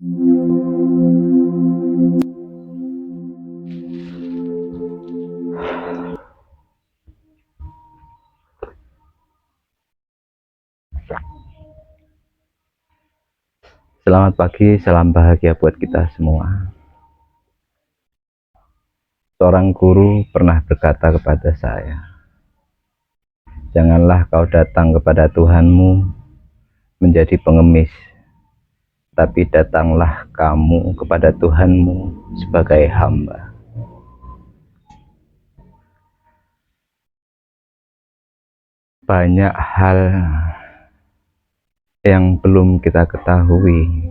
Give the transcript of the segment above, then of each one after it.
Selamat pagi, salam bahagia buat kita semua. Seorang guru pernah berkata kepada saya, janganlah kau datang kepada Tuhanmu menjadi pengemis, tapi datanglah kamu kepada Tuhanmu sebagai hamba. Banyak hal yang belum kita ketahui,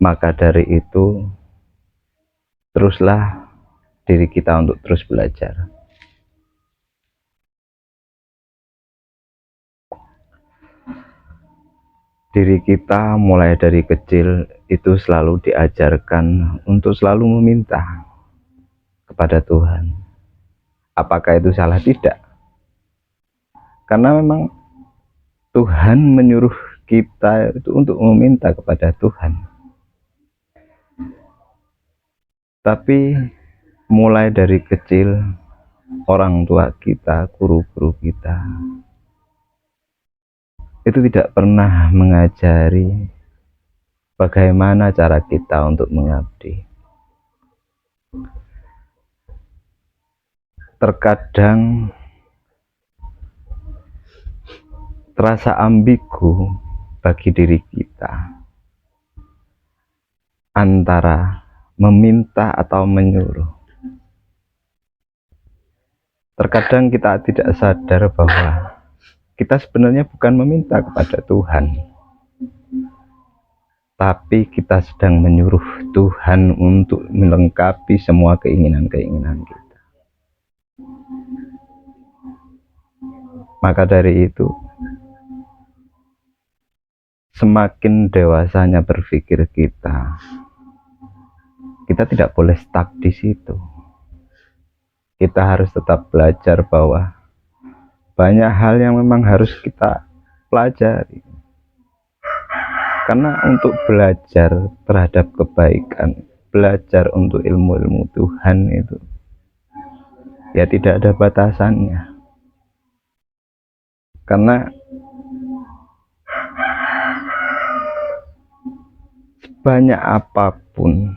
maka dari itu teruslah diri kita untuk terus belajar. Diri kita mulai dari kecil itu selalu diajarkan untuk selalu meminta kepada Tuhan. Apakah itu salah? Tidak. Karena memang Tuhan menyuruh kita itu untuk meminta kepada Tuhan. Tapi mulai dari kecil, orang tua kita, guru-guru kita, itu tidak pernah mengajari bagaimana cara kita untuk mengabdi. Terkadang terasa ambigu bagi diri kita antara meminta atau menyuruh. Terkadang kita tidak sadar bahwa kita sebenarnya bukan meminta kepada Tuhan, tapi kita sedang menyuruh Tuhan untuk melengkapi semua keinginan-keinginan kita. Maka dari itu, semakin dewasanya berpikir kita tidak boleh stuck di situ. Kita harus tetap belajar bahwa banyak hal yang memang harus kita pelajari. Karena untuk belajar terhadap kebaikan, belajar untuk ilmu-ilmu Tuhan itu ya tidak ada batasannya. Karena sebanyak apapun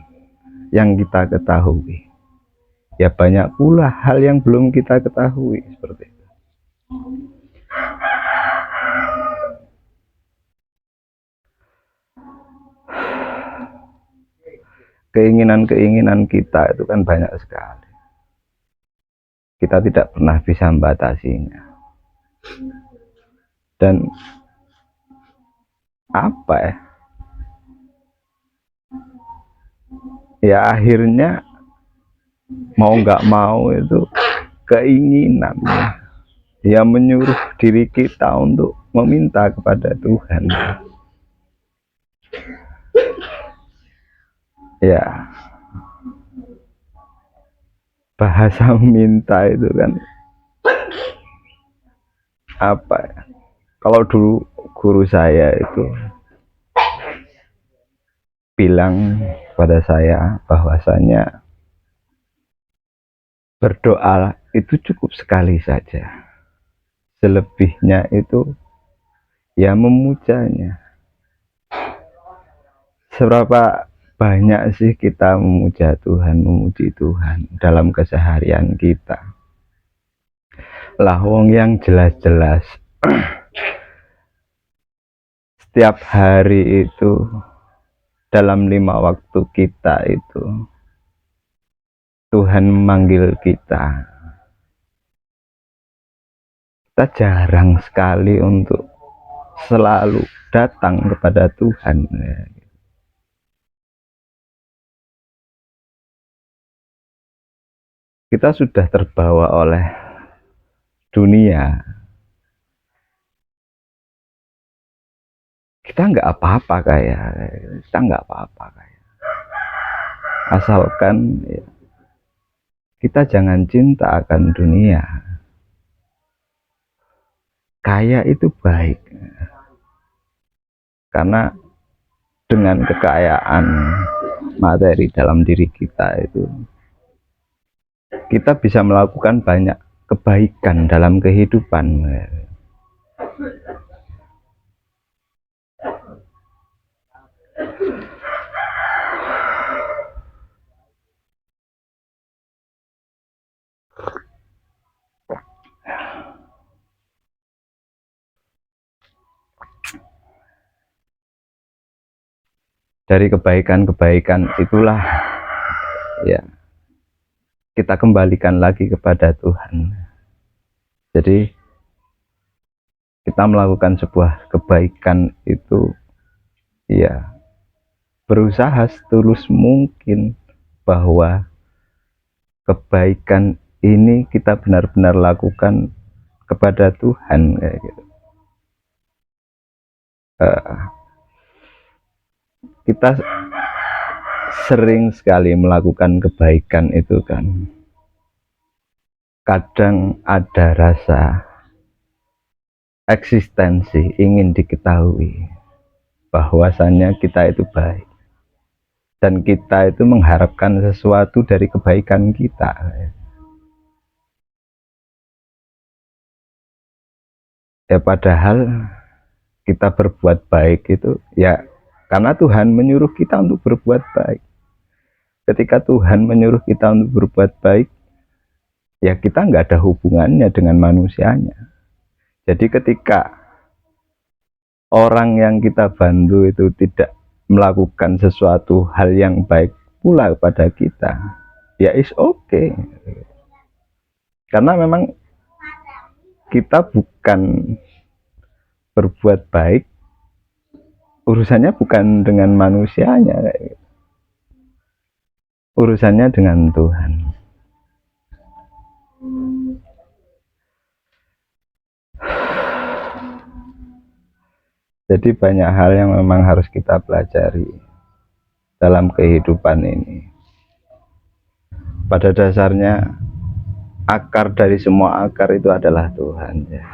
yang kita ketahui, ya banyak pula hal yang belum kita ketahui, seperti itu. Keinginan-keinginan kita itu kan banyak sekali. Kita tidak pernah bisa membatasinya. Dan apa ya? Ya akhirnya mau nggak mau itu keinginan yang menyuruh diri kita untuk meminta kepada Tuhan. Ya, bahasa meminta itu kan apa ya? Kalau dulu guru saya itu bilang pada saya bahwasanya berdoa itu cukup sekali saja, selebihnya itu ya memujanya. Seberapa banyak sih kita memuja Tuhan, memuji Tuhan dalam keseharian kita? Lah wong yang jelas-jelas setiap hari itu dalam 5 waktu kita itu Tuhan memanggil kita. Kita jarang sekali untuk selalu datang kepada Tuhan. Kita sudah terbawa oleh dunia. Kita nggak apa-apa kita nggak apa-apa asalkan ya, kita jangan cinta akan dunia. Kaya itu baik, Karena dengan kekayaan materi dalam diri kita itu, kita bisa melakukan banyak kebaikan dalam kehidupan. Dari kebaikan-kebaikan itulah ya kita kembalikan lagi kepada Tuhan. Jadi kita melakukan sebuah kebaikan itu ya berusaha setulus mungkin bahwa kebaikan ini kita benar-benar lakukan kepada Tuhan kayak gitu. Kita sering sekali melakukan kebaikan itu kan, kadang ada rasa eksistensi ingin diketahui bahwasannya kita itu baik dan kita itu mengharapkan sesuatu dari kebaikan kita. Ya padahal kita berbuat baik itu ya karena Tuhan menyuruh kita untuk berbuat baik. Ketika Tuhan menyuruh kita untuk berbuat baik, ya kita nggak ada hubungannya dengan manusianya. Jadi ketika orang yang kita bantu itu tidak melakukan sesuatu hal yang baik pula kepada kita, ya is okay. Karena memang kita bukan berbuat baik, urusannya bukan dengan manusianya, urusannya dengan Tuhan. Jadi banyak hal yang memang harus kita pelajari dalam kehidupan ini. Pada dasarnya akar dari semua akar itu adalah Tuhan ya.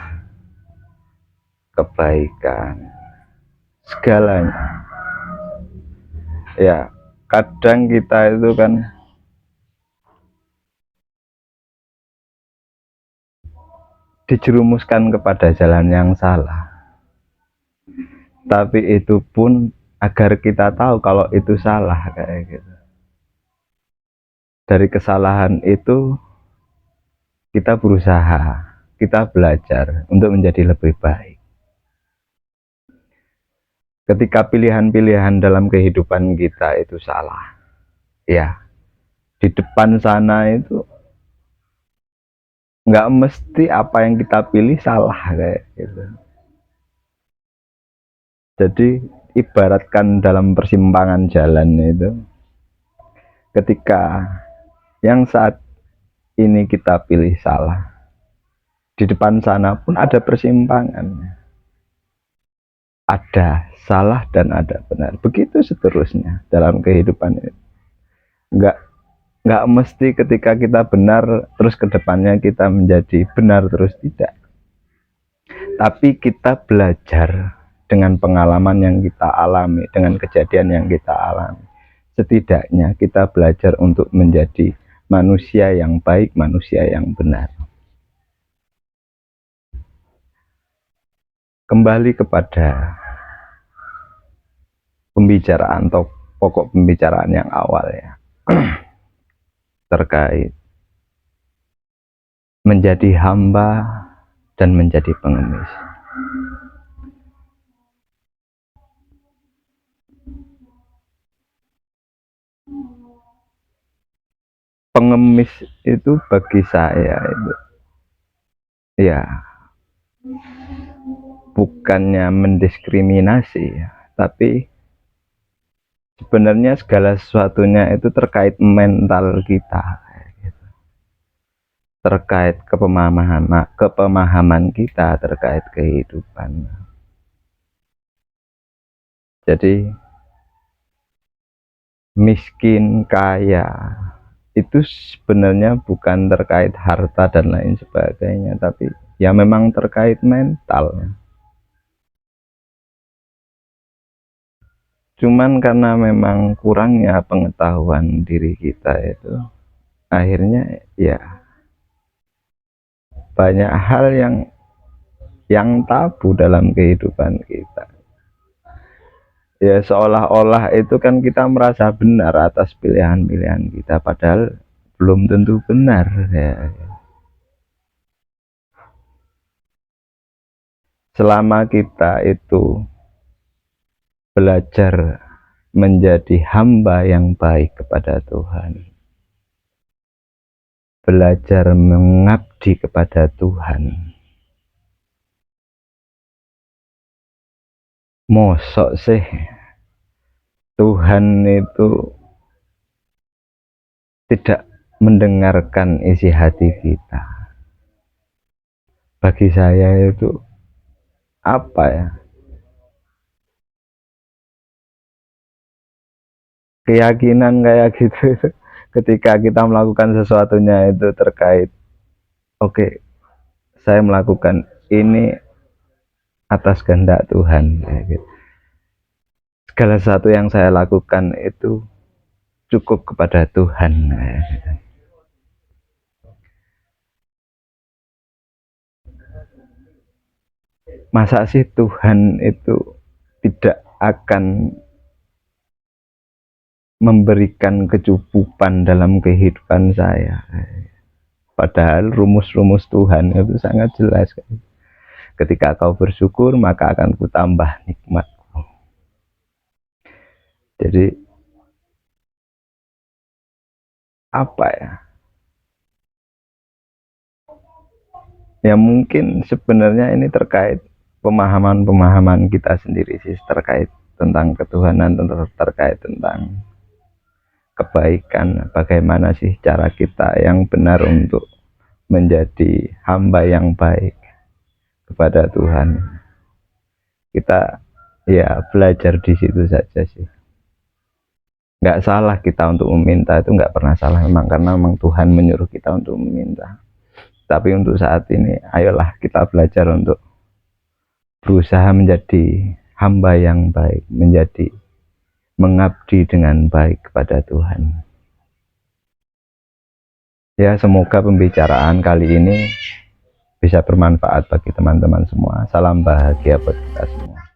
Kebaikan segalanya ya. Kadang kita itu kan dijerumuskan kepada jalan yang salah, tapi itu pun agar kita tahu kalau itu salah kayak gitu. Dari kesalahan itu kita berusaha, kita belajar untuk menjadi lebih baik. Ketika pilihan-pilihan dalam kehidupan kita itu salah, ya di depan sana itu nggak mesti apa yang kita pilih salah kayak gitu. Jadi ibaratkan dalam persimpangan jalan itu, ketika yang saat ini kita pilih salah, di depan sana pun ada persimpangan, ada salah dan ada benar. Begitu seterusnya dalam kehidupan ini. Nggak mesti ketika kita benar terus kedepannya kita menjadi benar terus, tidak. Tapi kita belajar dengan pengalaman yang kita alami, dengan kejadian yang kita alami. Setidaknya kita belajar untuk menjadi manusia yang baik, manusia yang benar. Kembali kepada pembicaraan atau pokok pembicaraan yang awal ya, terkait menjadi hamba dan menjadi pengemis. Pengemis itu bagi saya itu ya bukannya mendiskriminasi ya, tapi sebenarnya segala sesuatunya itu terkait mental kita, terkait kepemahaman kita terkait kehidupan. Jadi miskin kaya itu sebenarnya bukan terkait harta dan lain sebagainya, tapi ya memang terkait mental. Cuman karena memang kurangnya pengetahuan diri kita itu, akhirnya ya banyak hal yang tabu dalam kehidupan kita. Ya seolah-olah itu kan kita merasa benar atas pilihan-pilihan kita, padahal belum tentu benar ya. Selama kita itu belajar menjadi hamba yang baik kepada Tuhan, belajar mengabdi kepada Tuhan, mosok sih Tuhan itu tidak mendengarkan isi hati kita? Bagi saya itu apa ya, keyakinan kayak gitu ketika kita melakukan sesuatunya itu terkait, oke, saya melakukan ini atas kehendak Tuhan kayak gitu. Segala sesuatu yang saya lakukan itu cukup kepada Tuhan kayak gitu. Masa sih Tuhan itu tidak akan memberikan kecukupan dalam kehidupan saya? Padahal rumus-rumus Tuhan itu sangat jelas. Ketika kau bersyukur, maka akan kutambah nikmatku. Jadi apa ya? Ya mungkin sebenarnya ini terkait pemahaman-pemahaman kita sendiri sih, terkait tentang ketuhanan, terkait tentang kebaikan. Bagaimana sih cara kita yang benar untuk menjadi hamba yang baik kepada Tuhan? Kita ya belajar di situ saja sih. Nggak salah kita untuk meminta, itu nggak pernah salah memang, karena memang Tuhan menyuruh kita untuk meminta. Tapi untuk saat ini, ayolah kita belajar untuk berusaha menjadi hamba yang baik, menjadi mengabdi dengan baik kepada Tuhan. Ya semoga pembicaraan kali ini bisa bermanfaat bagi teman-teman semua. Salam bahagia buat kita semua.